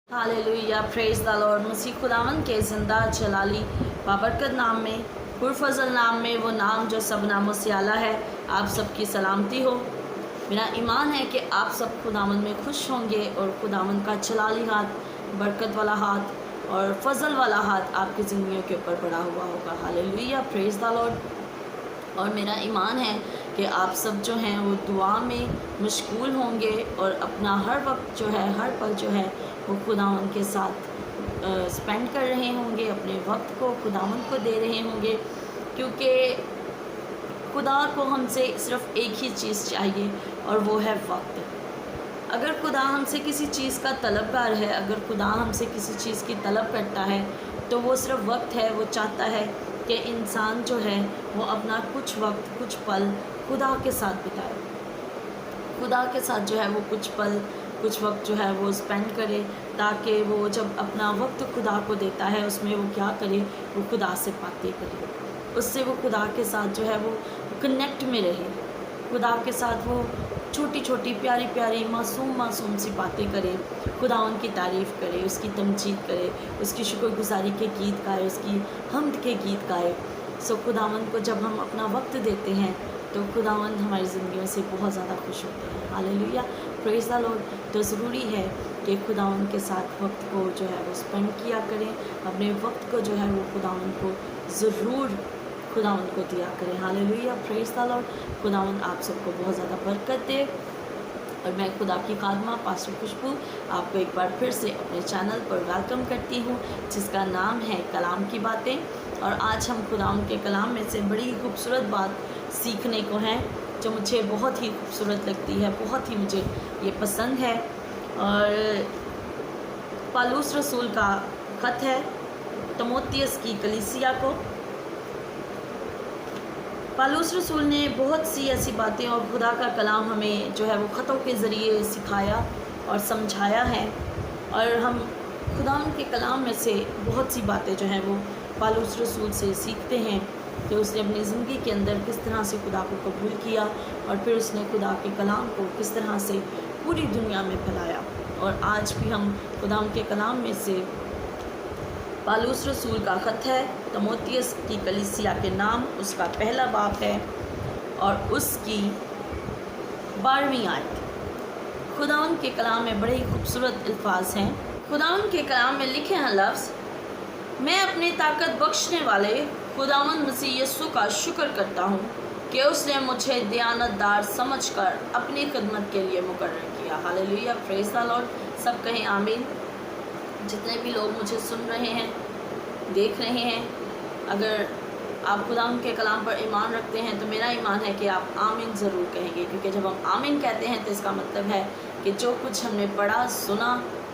Hallelujah, praise the Lord. मसीह खुदावन के ज़िंदा जलाली बाबरकत नाम में, पुरफज़ल नाम में, वो नाम जो सब नामों से आला है, आप सबकी सलामती हो। मेरा ईमान है कि आप सब खुदावन में खुश होंगे और खुदावन का जलाली हाथ, बरकत वाला हाथ और फजल वाला हाथ आपकी ज़िंदगियों के ऊपर पड़ा हुआ होगा। Hallelujah, praise the Lord. और मेरा ईमान है कि आप सब जो हैं वो दुआ में मशगूल होंगे और अपना हर वक्त जो है, हर पल जो है वो खुदावन के साथ स्पेंड कर रहे होंगे, अपने वक्त को खुदावन को दे रहे होंगे, क्योंकि खुदा को हमसे सिर्फ़ एक ही चीज़ चाहिए और वो है वक्त। अगर खुदा हमसे किसी चीज़ का तलबगार है, अगर खुदा हमसे किसी चीज़ की तलब करता है तो वो सिर्फ़ वक्त है। वो चाहता है कि इंसान जो है वो अपना कुछ वक्त, कुछ पल खुदा के साथ बिताए, खुदा के साथ जो है वो कुछ पल, कुछ वक्त जो है वो स्पेंड करे, ताकि वो जब अपना वक्त खुदा को देता है उसमें वो क्या करे, वो खुदा से बातें करे, उससे वो खुदा के साथ जो है वो कनेक्ट में रहे, खुदा के साथ वो छोटी छोटी प्यारी प्यारी मासूम सी बातें करे, खुदावन की तारीफ़ करे, उसकी तमजीद करे, उसकी शुक्रगुजारी के गीत गाए, उसकी हम्द के गीत गाए। सो खुदावन को जब हम अपना वक्त देते हैं तो खुदावन हमारी ज़िंदगियों से बहुत ज़्यादा खुश होते हैं। Hallelujah, praise the Lord. तो ज़रूरी है कि खुदावन के साथ वक्त को जो है वो स्पेंड किया करें, अपने वक्त को जो है वो खुदावन को ज़रूर खुदावन को दिया करें। Hallelujah, praise the Lord. खुदावन आप सबको बहुत ज़्यादा बरकत दे। और मैं खुदा की खादमा पास्टर खुशबू आपको एक बार फिर से अपने चैनल पर वेलकम करती हूँ, जिसका नाम है कलाम की बातें। और आज हम खुदावन के कलाम में से बड़ी खूबसूरत बात सीखने को है, जो मुझे बहुत ही खूबसूरत लगती है, बहुत ही मुझे ये पसंद है। और पौलुस रसूल का ख़त है तीमुथियुस की कलीसिया को। पौलुस रसूल ने बहुत सी ऐसी बातें और खुदा का कलाम हमें जो है वो ख़तों के ज़रिए सिखाया और समझाया है। और हम खुदा के कलाम में से बहुत सी बातें जो हैं वो पौलुस रसूल से सीखते हैं कि उसने अपनी ज़िंदगी के अंदर किस तरह से खुदा को कबूल किया और फिर उसने खुदा के कलाम को किस तरह से पूरी दुनिया में फैलाया। और आज भी हम खुदा के कलाम में से पौलुस रसूल का ख़त है तीमुथियुस की कलीसिया के नाम, उसका पहला बाब है और उसकी 12वीं आयत। खुदावन के कलाम में बड़े ही खूबसूरत अल्फाज हैं। खुदावन के कलाम में लिखे हैं लफ्ज़, मैं अपने ताकत बख्शने वाले खुदावन मसीह यीशु का शुक्र करता हूँ कि उसने मुझे दयानतदार समझकर अपनी खिदमत के लिए मुकर्रर किया। Hallelujah, praise the Lord. सब कहें आमीन। जितने भी लोग मुझे सुन रहे हैं, देख रहे हैं, अगर आप खुदा के कलाम पर ईमान रखते हैं तो मेरा ईमान है कि आप आमीन ज़रूर कहेंगे, क्योंकि जब हम आमीन कहते हैं तो इसका मतलब है कि जो कुछ हमने पढ़ा सुना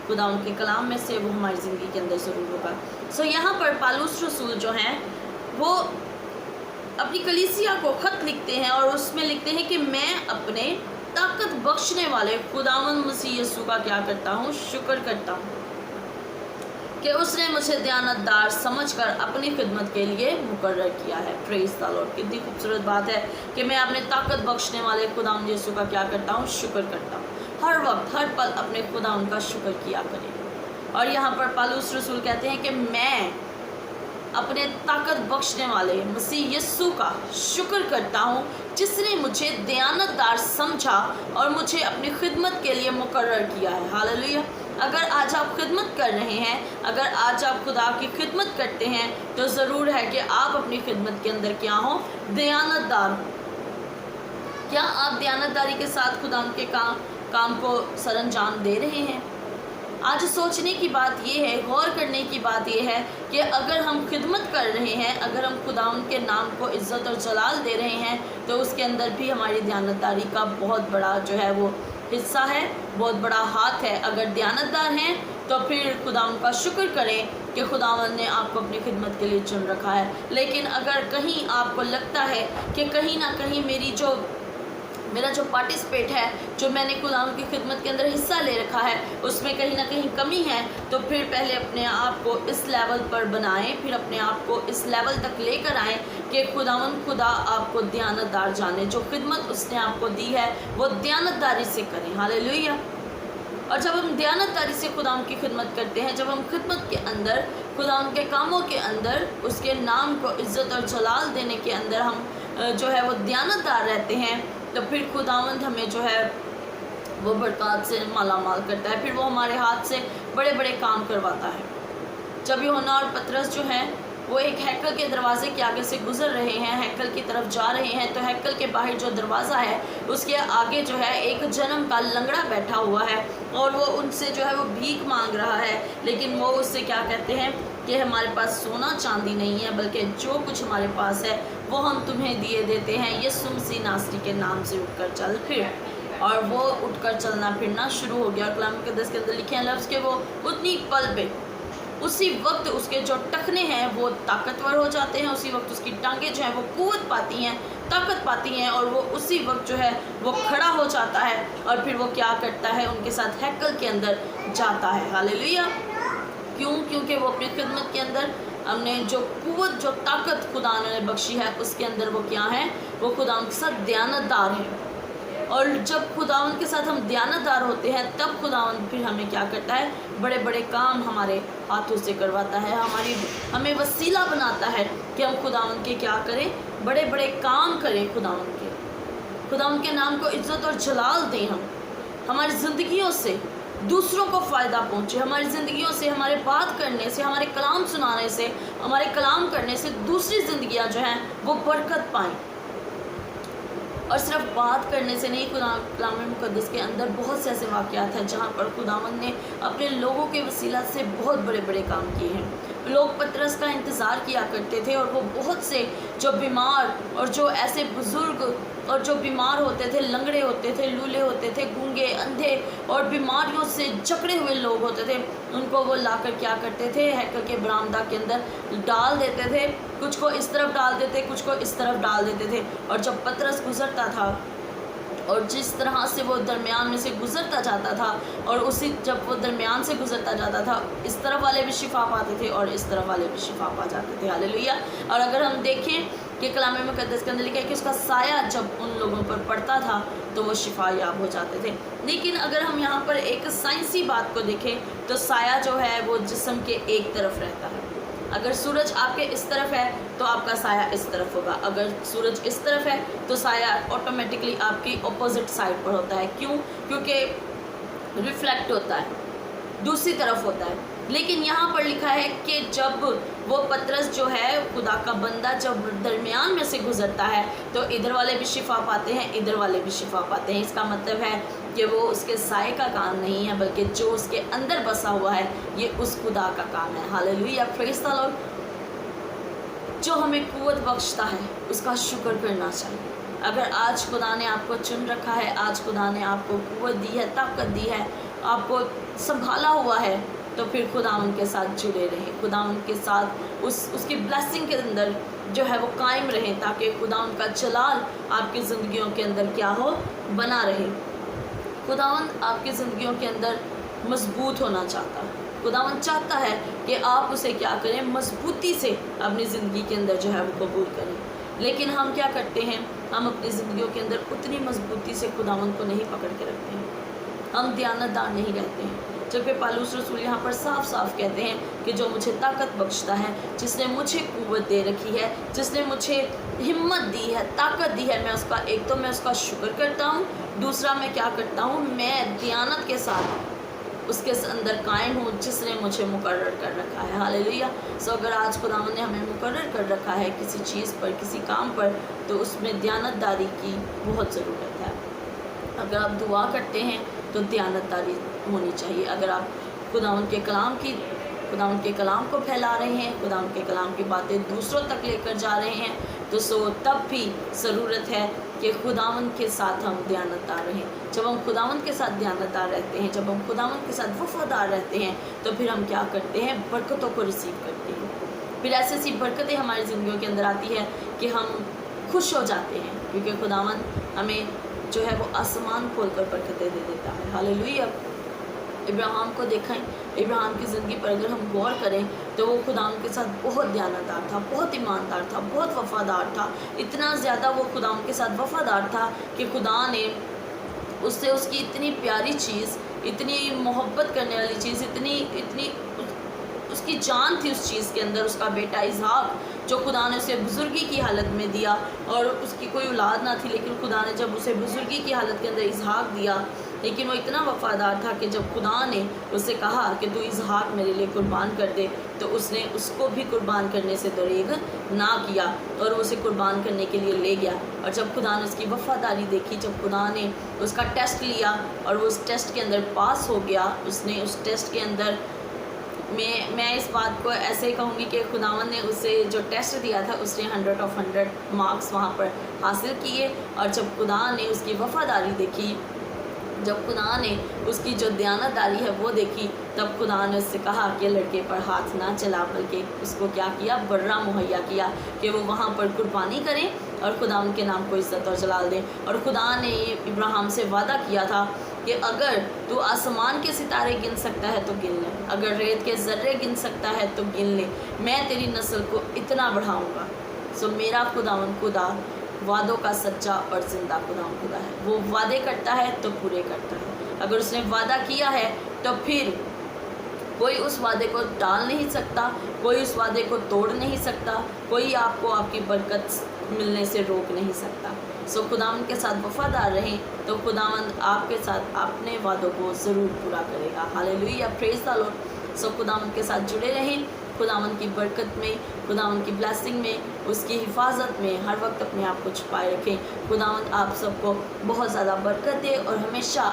खुदा के कलाम में से वो हमारी ज़िंदगी के अंदर ज़रूर होगा। सो यहाँ पर पौलुस रसूल जो हैं वो अपनी कलीसिया को ख़त लिखते हैं और उसमें लिखते हैं कि मैं अपने ताकत बख्शने वाले खुदावन मसीह यीशु का क्या करता हूँ, शुक्र करता हूँ कि उसने मुझे दयानतदार समझकर अपनी खिदमत के लिए मुकर्रर किया है। Praise the Lord. कितनी खूबसूरत बात है कि मैं अपने ताकत बख्शने वाले खुदावन यीशु का क्या करता हूँ, शुक्र करता हूँ। हर वक्त हर पल अपने खुदावन का शुक्र किया करें। और यहाँ पर पौलुस रसूल कहते हैं कि मैं अपने ताकत बख्शने वाले मसीह यीशु का शुक्र करता हूँ, जिसने मुझे दयानतदार समझा और मुझे अपनी खिदमत के लिए मुकर्रर किया है। हालेलुया। अगर आज आप खिदमत कर रहे हैं, अगर आज आप खुदा की खिदमत करते हैं तो ज़रूर है कि आप अपनी खिदमत के अंदर क्या हो, दयानतदार। क्या आप दयानतदारी के साथ खुदा के काम को सरअंजाम दे रहे हैं? आज सोचने की बात यह है, गौर करने की बात यह है कि अगर हम खिदमत कर रहे हैं, अगर हम खुदा के नाम को इज़्ज़त और जलाल दे रहे हैं, तो उसके अंदर भी हमारी दयानतदारी का बहुत बड़ा जो है वो हिस्सा है, बहुत बड़ा हाथ है। अगर दयानतदार हैं तो फिर खुदावन का शुक्र करें कि खुदावन ने आपको अपनी खिदमत के लिए चुन रखा है। लेकिन अगर कहीं आपको लगता है कि कहीं ना कहीं मेरा जो पार्टिसिपेट है, जो मैंने खुदावन की खिदमत के अंदर हिस्सा ले रखा है, उसमें कहीं ना कहीं कमी है, तो फिर पहले अपने आप को इस लेवल पर बनाएं, फिर अपने आप को इस लेवल तक लेकर आएँ कि खुदा आपको दयानतदार जाने। जो खिदमत उसने आपको दी है वो दयानतदारी से करें। हालेलुया। और जब हम दयानतदारी से खुदा की खिदमत करते हैं, जब हम खिदमत के अंदर, खुदा के कामों के अंदर उसके नाम को इज़्ज़त और जलाल देने के अंदर हम जो है वो दयानतदार रहते हैं, तो फिर खुदावंद हमें जो है वो बरक़ात से माला माल करता है। फिर वो हमारे हाथ से बड़े बड़े काम करवाता है। जब यूहन्ना और पतरस जो हैं वो एक हैकल के दरवाजे के आगे से गुजर रहे हैं, हैकल की तरफ जा रहे हैं, तो हैकल के बाहर जो दरवाज़ा है उसके आगे जो है एक जन्म का लंगड़ा बैठा हुआ है और वो उनसे जो है वो भीख मांग रहा है। लेकिन वो उससे क्या कहते हैं कि हमारे पास सोना चांदी नहीं है, बल्कि जो कुछ हमारे पास है वो हम तुम्हें दिए देते हैं, यीशु मसीह नासरी के नाम से उठकर चल फिर। और वो उठकर चलना फिरना शुरू हो गया। और कलाम मुक़द्दस के अंदर लिखे हैं लफ्ज़ के वो उतनी पल पे, उसी वक्त उसके जो टखने हैं वो ताकतवर हो जाते हैं, उसी वक्त उसकी टांगें जो हैं वो कुव्वत पाती हैं, ताकत पाती हैं, और वो उसी वक्त जो है वो खड़ा हो जाता है। और फिर वो क्या करता है, उनके साथ हैकल के अंदर जाता है। हालेलुया। क्यों? क्योंकि वो अपनी खिदमत के अंदर हमने जो कुव्वत, जो ताकत खुदा ने बख्शी है, उसके अंदर वो क्या है, वो खुदा के साथ दयानतदार है। और जब खुदावंद के साथ हम दयानतदार होते हैं, तब खुदावंद फिर हमें क्या करता है, बड़े बड़े काम हमारे हाथों से करवाता है, हमें वसीला बनाता है कि हम खुदावंद के क्या करें, बड़े बड़े काम करें, खुदावंद के नाम को इज्जत और जलाल दें। हम हमारी ज़िंदगियों से दूसरों को फ़ायदा पहुँचे, हमारी ज़िंदगियों से, हमारे बात करने से, हमारे कलाम सुनाने से, हमारे कलाम करने से दूसरी ज़िंदगियाँ जो हैं वो बरकत पाएँ। और सिर्फ बात करने से नहीं, कलाम मुक़द्दस के अंदर बहुत से ऐसे वाक़यात हैं जहाँ पर खुदावंद ने अपने लोगों के वसीला से बहुत बड़े बड़े काम किए हैं। लोग पतरस का इंतज़ार किया करते थे, और वो बहुत से जो बीमार और जो ऐसे बुज़ुर्ग और जो बीमार होते थे, लंगड़े होते थे, लूले होते थे, गूंगे, अंधे और बीमारियों से जकड़े हुए लोग होते थे, उनको वो लाकर क्या करते थे, हैकल के बरामदा के अंदर डाल देते थे। कुछ को इस तरफ डाल देते, कुछ को इस तरफ डाल देते थे। और जब पतरस गुजरता था, और जिस तरह से वो दरमियान में से गुजरता जाता था, और उसी जब वो दरमियान से गुजरता जाता था, इस तरफ वाले भी शिफा पाते थे और इस तरफ वाले भी शिफा पा जाते थे। हालेलुया। और अगर हम देखें कि कलाम मुक़द्दस के अंदर लिखा है कि उसका साया जब उन लोगों पर पड़ता था तो वो शिफा याब हो जाते थे। लेकिन अगर हम यहाँ पर एक साइंसी बात को देखें तो साया जो है वो जिस्म के एक तरफ रहता है। अगर सूरज आपके इस तरफ है तो आपका साया इस तरफ होगा, अगर सूरज इस तरफ है तो साया ऑटोमेटिकली आपकी ऑपोजिट साइड पर होता है। क्यों? क्योंकि रिफ्लेक्ट होता है, दूसरी तरफ होता है। लेकिन यहाँ पर लिखा है कि जब वो पतरस जो है, खुदा का बंदा, जब दरमियान में से गुजरता है तो इधर वाले भी शिफा पाते हैं, इधर वाले भी शिफा पाते हैं। इसका मतलब है कि वो उसके साए का काम नहीं है, बल्कि जो उसके अंदर बसा हुआ है ये उस खुदा का काम है। Hallelujah, praise the Lord. जो हमें कुव्वत बख्शता है उसका शुक्र करना चाहिए। अगर आज खुदा ने आपको चुन रखा है, आज खुदा ने आपको कुव्वत दी है, ताकत दी है, आपको संभाला हुआ है, तो फिर खुदा उनके साथ जुड़े रहें, खुदा उनके साथ उसकी ब्लेसिंग के अंदर जो है वो कायम रहें, ताकि खुदा उनका जलाल आपकी ज़िंदगियों के अंदर क्या हो, बना रहे। खुदावंद आपकी ज़िंदगियों के अंदर मजबूत होना चाहता है। खुदावंद चाहता है कि आप उसे क्या करें, मजबूती से अपनी ज़िंदगी के अंदर जो है वो कबूल करें। लेकिन हम क्या करते हैं, हम अपनी ज़िंदगियों के अंदर उतनी मजबूती से खुदावंद को नहीं पकड़ के रखते हैं, हम दयानतदार नहीं रहते हैं। जबकि पौलुस रसूल यहाँ पर साफ साफ कहते हैं कि जो मुझे ताकत बख्शता है, जिसने मुझे कुव्वत दे रखी है, जिसने मुझे हिम्मत दी है, ताकत दी है, मैं उसका, एक तो मैं उसका शुक्र करता हूँ, दूसरा मैं क्या करता हूँ, मैं दयानत के साथ उसके अंदर कायम हूँ जिसने मुझे मुकर्रर कर रखा है। हालेलुया। सो अगर आज खुदावंद ने हमें मुकर्रर कर रखा है किसी चीज़ पर, किसी काम पर, तो उसमें दयानतदारी की बहुत ज़रूरत है। अगर आप दुआ करते हैं तो दयानतदारी होनी चाहिए। अगर आप खुदावंद के कलाम को फैला रहे हैं, खुदावंद के कलाम की बातें दूसरों तक लेकर जा रहे हैं, तो तब भी ज़रूरत है कि खुदावंद के साथ हम दयानतदार रहें। जब हम खुदावंद के साथ दयानतदार रहते हैं, जब हम खुदावंद के साथ वफादार रहते हैं, तो फिर हम क्या करते हैं, बरकतों को रिसीव करते हैं। फिर ऐसी बरकतें हमारी ज़िंदगियों के अंदर आती है कि हम खुश हो जाते हैं, क्योंकि खुदावंद हमें जो है वो आसमान खोल कर बरकतें दे देता है। हालेलुया। इब्राहिम को देखें, इब्राहिम की ज़िंदगी पर अगर हम गौर करें तो वो खुदा के साथ बहुत दयानतदार था, बहुत ईमानदार था, बहुत वफ़ादार था। इतना ज़्यादा वो खुदा के साथ वफ़ादार था कि खुदा ने اس سے اس کی اتنی پیاری چیز، اتنی محبت کرنے والی چیز، اتنی اس کی جان تھی اس چیز کے اندر، اس کا بیٹا اسحاق جو خدا نے اسے بزرگی کی حالت میں دیا، اور اس کی کوئی اولاد نہ تھی، لیکن خدا نے جب اسے بزرگی کی حالت کے اندر اسحاق دیا، لیکن وہ اتنا وفادار تھا کہ جب خدا نے اسے کہا کہ تو اسحاق میرے لیے قربان کر دے، تو اس نے اس کو بھی قربان کرنے سے دریغ نہ کیا، اور وہ اسے قربان کرنے کے لیے لے گیا۔ اور جب خدا نے اس کی وفاداری دیکھی، جب خدا نے اس کا ٹیسٹ لیا اور وہ اس ٹیسٹ کے اندر پاس ہو گیا، اس نے اس ٹیسٹ کے اندر میں اس بات کو ایسے ہی کہوں گی کہ خداوند نے اسے جو ٹیسٹ دیا تھا اس نے 100 مارکس وہاں پر حاصل کیے۔ اور جب خدا نے اس کی وفاداری دیکھی، جب خدا نے اس کی جو دیانتداری ہے وہ دیکھی، تب خدا نے اس سے کہا کہ لڑکے پر ہاتھ نہ چلا، بلکہ اس کو کیا کیا، برہ مہیا کیا کہ وہ وہاں پر قربانی کریں اور خدا ان کے نام کو عزت اور جلال دیں۔ اور خدا نے ابراہیم سے وعدہ کیا تھا کہ اگر تو آسمان کے ستارے گن سکتا ہے تو گن لے، اگر ریت کے ذرے گن سکتا ہے تو گن لے، میں تیری نسل کو اتنا بڑھاؤں گا۔ سو میرا خدا وعدوں کا سچا اور زندہ خدا ہے، وہ وعدے کرتا ہے تو پورے کرتا ہے۔ اگر اس نے وعدہ کیا ہے تو پھر کوئی اس وعدے کو ٹال نہیں سکتا، کوئی اس وعدے کو توڑ نہیں سکتا، کوئی آپ کو آپ کی برکت ملنے سے روک نہیں سکتا۔ سو خداوند کے ساتھ وفادار رہیں تو خداوند آپ کے ساتھ اپنے وعدوں کو ضرور پورا کرے گا۔ ہاللیلویہ، پریز دی لارڈ۔ سو خداوند کے ساتھ جڑے رہیں، خداوند کی برکت میں، خداوند کی بلیسنگ میں، اس کی حفاظت میں ہر وقت اپنے آپ کو چھپائے رکھیں۔ خداوند آپ سب کو بہت زیادہ برکت دے اور ہمیشہ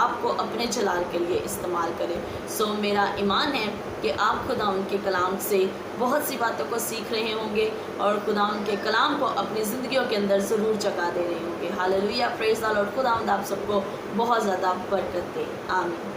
آپ کو اپنے جلال کے لیے استعمال کرے۔ سو میرا ایمان ہے کہ آپ خداوند کے کلام سے بہت سی باتوں کو سیکھ رہے ہوں گے اور خداوند کے کلام کو اپنی زندگیوں کے اندر ضرور جگہ دے رہے ہوں گے۔ ہاللیلویہ، پریز دی لارڈ۔ خداوند آپ سب کو بہت زیادہ برکت دے، آمین۔